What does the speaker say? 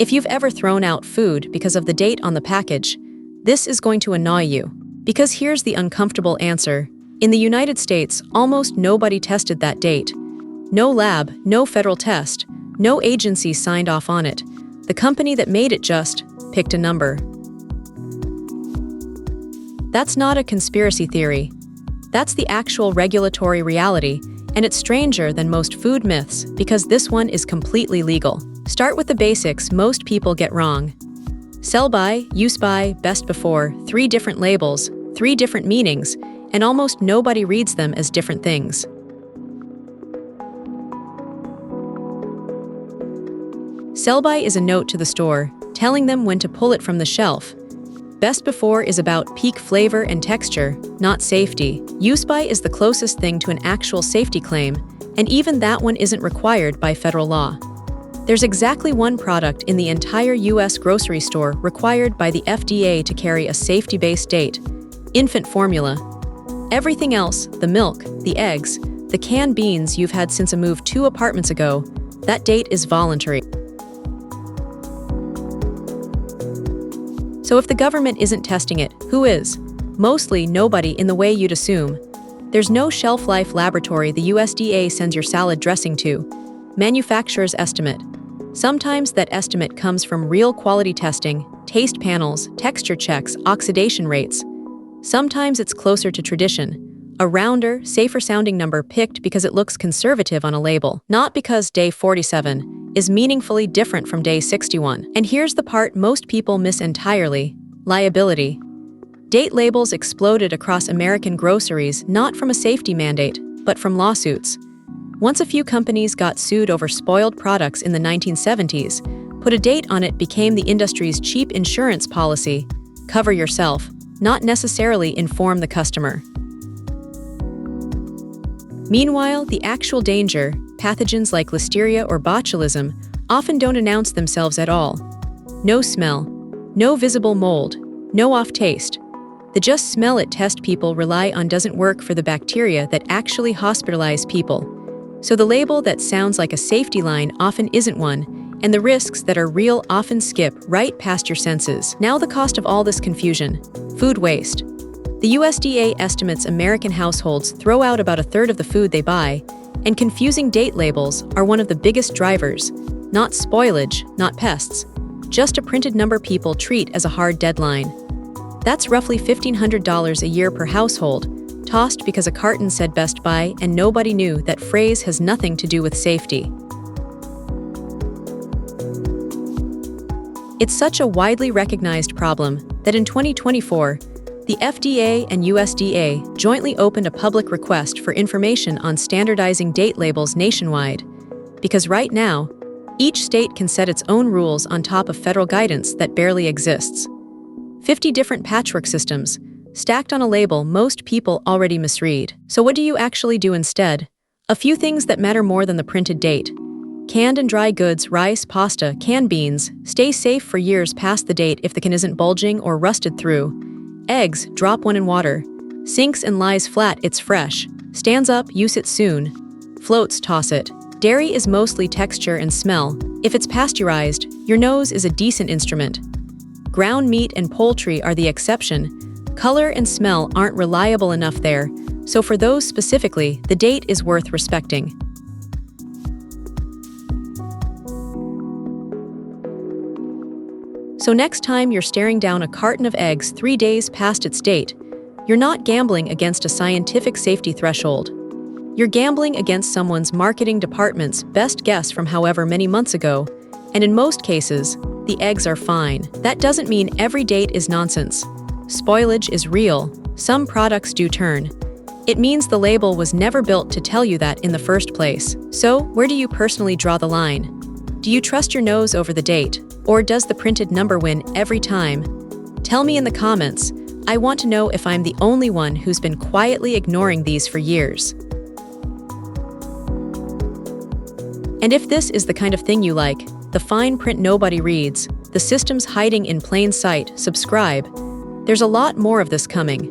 If you've ever thrown out food because of the date on the package, this is going to annoy you. Because here's the uncomfortable answer. In the United States, almost nobody tested that date. No lab, no federal test, no agency signed off on it. The company that made it just picked a number. That's not a conspiracy theory. That's the actual regulatory reality, and it's stranger than most food myths because this one is completely legal. Start with the basics most people get wrong. Sell by, use by, best before, 3 different labels, 3 different meanings, and almost nobody reads them as different things. Sell by is a note to the store, telling them when to pull it from the shelf. Best before is about peak flavor and texture, not safety. Use by is the closest thing to an actual safety claim, and even that one isn't required by federal law. There's exactly one product in the entire U.S. grocery store required by the FDA to carry a safety-based date: infant formula. Everything else, the milk, the eggs, the canned beans you've had since a move 2 apartments ago, that date is voluntary. So if the government isn't testing it, who is? Mostly nobody in the way you'd assume. There's no shelf life laboratory the USDA sends your salad dressing to. Manufacturer's estimate. Sometimes that estimate comes from real quality testing, taste panels, texture checks, oxidation rates. Sometimes it's closer to tradition. A rounder, safer-sounding number picked because it looks conservative on a label, not because day 47 is meaningfully different from day 61. And here's the part most people miss entirely: liability. Date labels exploded across American groceries not from a safety mandate, but from lawsuits. Once a few companies got sued over spoiled products in the 1970s, put a date on it became the industry's cheap insurance policy: cover yourself, not necessarily inform the customer. Meanwhile, the actual danger, pathogens like listeria or botulism, often don't announce themselves at all. No smell, no visible mold, no off taste. The just smell it test people rely on doesn't work for the bacteria that actually hospitalize people. So the label that sounds like a safety line often isn't one, and the risks that are real often skip right past your senses. Now the cost of all this confusion: food waste. The USDA estimates American households throw out about 1/3 of the food they buy, and confusing date labels are one of the biggest drivers. Not spoilage, not pests, just a printed number people treat as a hard deadline. That's roughly $1,500 a year per household, tossed because a carton said best by and nobody knew that phrase has nothing to do with safety. It's such a widely recognized problem that in 2024, the FDA and USDA jointly opened a public request for information on standardizing date labels nationwide. Because right now, each state can set its own rules on top of federal guidance that barely exists. 50 different patchwork systems, stacked on a label most people already misread. So what do you actually do instead? A few things that matter more than the printed date. Canned and dry goods, rice, pasta, canned beans, stay safe for years past the date if the can isn't bulging or rusted through. Eggs, drop one in water. Sinks and lies flat, it's fresh. Stands up, use it soon. Floats, toss it. Dairy is mostly texture and smell. If it's pasteurized, your nose is a decent instrument. Ground meat and poultry are the exception. Color and smell aren't reliable enough there, so for those specifically, the date is worth respecting. So next time you're staring down a carton of eggs 3 days past its date, you're not gambling against a scientific safety threshold. You're gambling against someone's marketing department's best guess from however many months ago, and in most cases, the eggs are fine. That doesn't mean every date is nonsense. Spoilage is real. Some products do turn. It means the label was never built to tell you that in the first place. So, where do you personally draw the line? Do you trust your nose over the date? Or does the printed number win every time? Tell me in the comments. I want to know if I'm the only one who's been quietly ignoring these for years. And if this is the kind of thing you like, the fine print nobody reads, the systems hiding in plain sight, subscribe. There's a lot more of this coming.